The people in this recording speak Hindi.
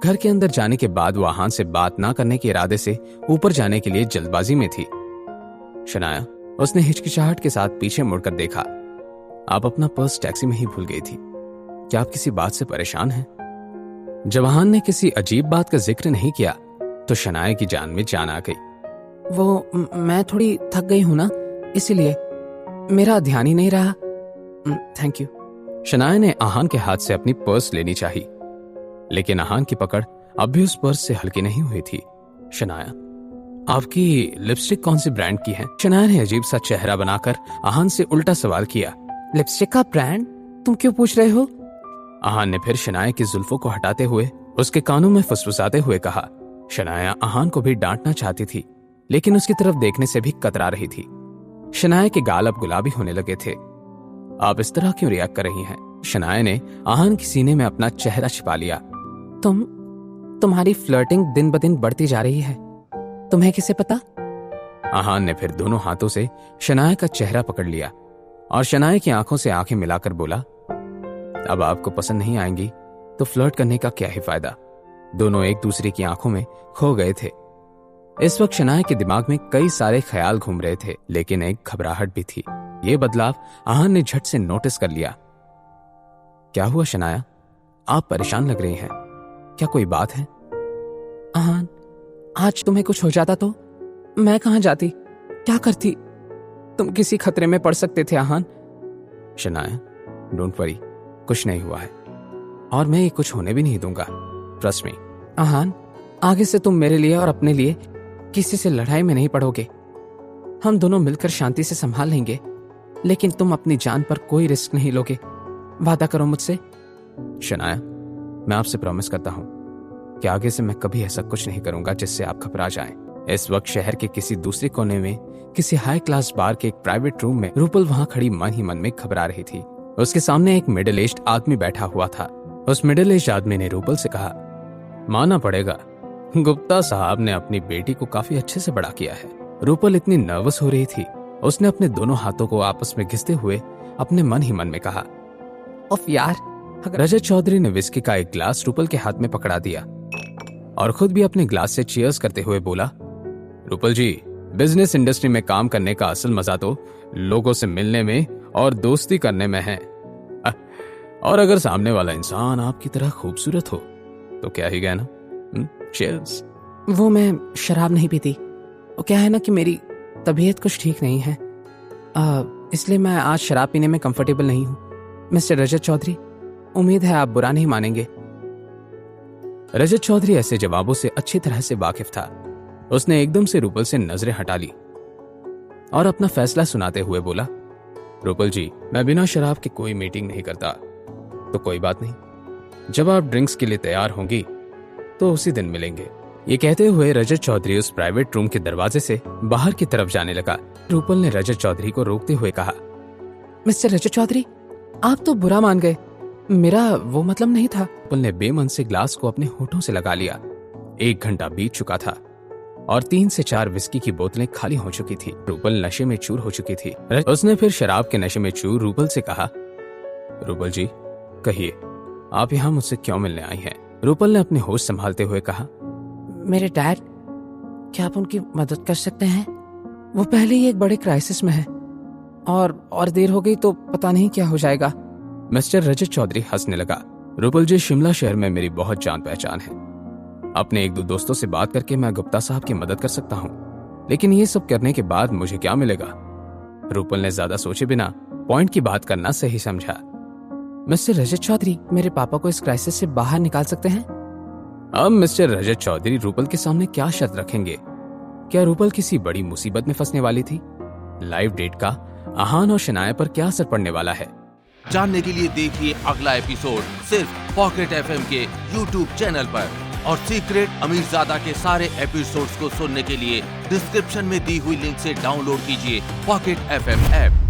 घर के अंदर जाने के बाद वो आहान से बात ना करने के इरादे से ऊपर जाने के लिए जल्दबाजी में थी। शनाया, उसने हिचकिचाहट के साथ पीछे मुड़कर देखा। आप अपना पर्स टैक्सी में ही भूल गई थी। क्या आप किसी बात से परेशान हैं? जब आहान ने किसी अजीब बात का जिक्र नहीं किया तो शनाया की जान में जान आ गई। वो मैं थोड़ी थक गई हूं ना, इसीलिए मेरा ध्यान ही नहीं रहा। Thank you. शनाया ने आहान के हाथ से अपनी पर्स लेनी चाही, लेकिन आहान की पकड़ अब भी उस पर्स से हल्की नहीं हुई थी। शनाया, आपकी लिपस्टिक कौन सी ब्रांड की है? शनाया ने अजीब सा चेहरा बनाकर आहान से उल्टा सवाल किया। लिपस्टिक का ब्रांड तुम क्यों पूछ रहे हो? आहान ने फिर शनाया की जुल्फों को हटाते हुए उसके कानों में फुसफुसाते हुए कहा। शनाया आहान को भी डांटना चाहती थी, लेकिन उसकी तरफ देखने से भी कतरा रही थी। शनाया के गाल अब गुलाबी होने लगे थे। आप इस तरह क्यों रिएक्ट कर रही हैं? शनाया ने आहान के सीने में अपना चेहरा छिपा लिया। तुम्हारी फ्लर्टिंग दिन ब दिन बढ़ती जा रही है। तुम्हें किसे पता? आहान ने फिर दोनों हाथों से शनाया का चेहरा पकड़ लिया और शनाया की आंखों से आंखें मिलाकर बोला, अब आपको पसंद नहीं आएंगी तो फ्लर्ट करने का क्या ही फायदा। दोनों एक दूसरे की आंखों में खो गए थे। इस वक्त शनाया के दिमाग में कई सारे ख्याल घूम रहे थे, लेकिन एक घबराहट भी थी। ये बदलाव आहान ने झट से नोटिस कर लिया। क्या हुआ शनाया? आप परेशान लग रही हैं। क्या कोई बात है? आहान, आज तुम्हें कुछ हो जाता तो मैं कहां जाती, क्या करती? तुम किसी खतरे में पड़ सकते थे आहान। शनाया, डोंट वरी, कुछ नहीं हुआ है और मैं ये कुछ होने भी नहीं दूंगा। Trust me. आहान, आगे से तुम मेरे लिए और अपने लिए किसी से लड़ाई में नहीं पड़ोगे। हम दोनों मिलकर शांति से संभाल लेंगे, लेकिन तुम अपनी जान पर कोई रिस्क नहीं लोगे। वादा करो मुझसे। शनाया, मैं आपसे प्रॉमिस करता हूं कि आगे से मैं कभी ऐसा कुछ नहीं करूंगा जिससे आप घबरा जाएं। इस वक्त शहर के किसी दूसरे कोने में किसी हाई क्लास बार के एक प्राइवेट रूम में रूपल वहां खड़ी मन ही मन में घबरा रही थी। उसके सामने एक मिडिल एज्ड आदमी बैठा हुआ था। उस मिडिल एज्ड आदमी ने रूपल से कहा, मानना पड़ेगा गुप्ता साहब ने अपनी बेटी को काफी अच्छे से बड़ा किया है। रूपल इतनी नर्वस हो रही थी, उसने अपने दोनों हाथों को आपस में घिसते हुए अपने मन ही मन में कहा, उफ यार। रजत चौधरी ने विस्की का एक ग्लास रूपल के हाथ में पकड़ा दिया और खुद भी अपने ग्लास से चीयर्स करते हुए बोला, रूपल जी, बिजनेस इंडस्ट्री में काम करने का असल मजा तो लोगों से मिलने में और दोस्ती करने में है। और अगर सामने वाला इंसान आपकी तरह खूबसूरत हो तो क्या ही कहना। चीयर्स। वो मैं शराब नहीं पीती। वो क्या है ना कि मेरी तबीयत कुछ ठीक नहीं है, इसलिए मैं आज शराब पीने में कंफर्टेबल नहीं हूं। मिस्टर रजत चौधरी, उम्मीद है आप बुरा नहीं मानेंगे। रजत चौधरी ऐसे जवाबों से अच्छी तरह से वाकिफ था। उसने एकदम से रूपल से नजरें हटा ली और अपना फैसला सुनाते हुए बोला, रूपल जी, मैं बिना शराब के कोई मीटिंग नहीं करता। तो कोई बात नहीं, जब आप ड्रिंक्स के लिए तैयार होंगी तो उसी दिन मिलेंगे। ये कहते हुए रजत चौधरी उस प्राइवेट रूम के दरवाजे से बाहर की तरफ जाने लगा। रूपल ने रजत चौधरी को रोकते हुए कहा, मिस्टर रजत चौधरी, आप तो बुरा मान गए। मेरा वो मतलब नहीं था। रूपल ने बेमन से ग्लास को अपने होठों से लगा लिया। 1 घंटा बीत चुका था और 3 से 4 विस्की की बोतलें खाली हो चुकी थी। रूपल नशे में चूर हो चुकी थी। उसने फिर शराब के नशे में चूर रूपल से कहा, रूपल जी, कहिए आप यहाँ मुझसे क्यों मिलने आई हैं? रूपल ने अपने होश संभालते हुए कहा, मेरे डैड, क्या आप उनकी मदद कर सकते हैं? वो पहले ही एक बड़े क्राइसिस में है और देर हो गई तो पता नहीं क्या हो जाएगा। मिस्टर रजत चौधरी हंसने लगा। रूपल जी, शिमला शहर में मेरी बहुत जान पहचान है। अपने 1-2 दोस्तों से बात करके मैं गुप्ता साहब की मदद कर सकता हूँ, लेकिन ये सब करने के बाद मुझे क्या मिलेगा? रूपल ने ज्यादा सोचे बिना पॉइंट की बात करना सही समझा। मिस्टर रजत चौधरी, मेरे पापा को इस क्राइसिस से बाहर निकाल सकते हैं? अब मिस्टर रजत चौधरी रूपल के सामने क्या शर्त रखेंगे? क्या रूपल किसी बड़ी मुसीबत में फंसने वाली थी? लाइव डेट का आहान और शनाया पर क्या असर पड़ने वाला है? जानने के लिए देखिए अगला एपिसोड सिर्फ पॉकेट एफएम के यूट्यूब चैनल पर। और सीक्रेट अमीरजादा के सारे एपिसोड्स को सुनने के लिए डिस्क्रिप्शन में दी हुई लिंक से डाउनलोड कीजिए पॉकेट एफएम ऐप।